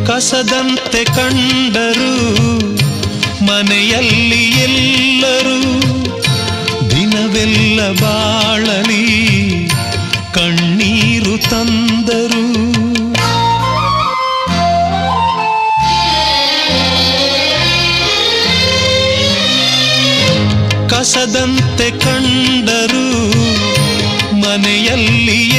ಕಸದಂತೆ ಕಂಡರು ಮನೆಯಲ್ಲಿ ಎಲ್ಲರೂ, ದಿನವೆಲ್ಲ ಬಾಳಲಿ ಕಣ್ಣೀರು ತಂದರು. ಕಸದಂತೆ ಕಂಡರು ಮನೆಯಲ್ಲಿ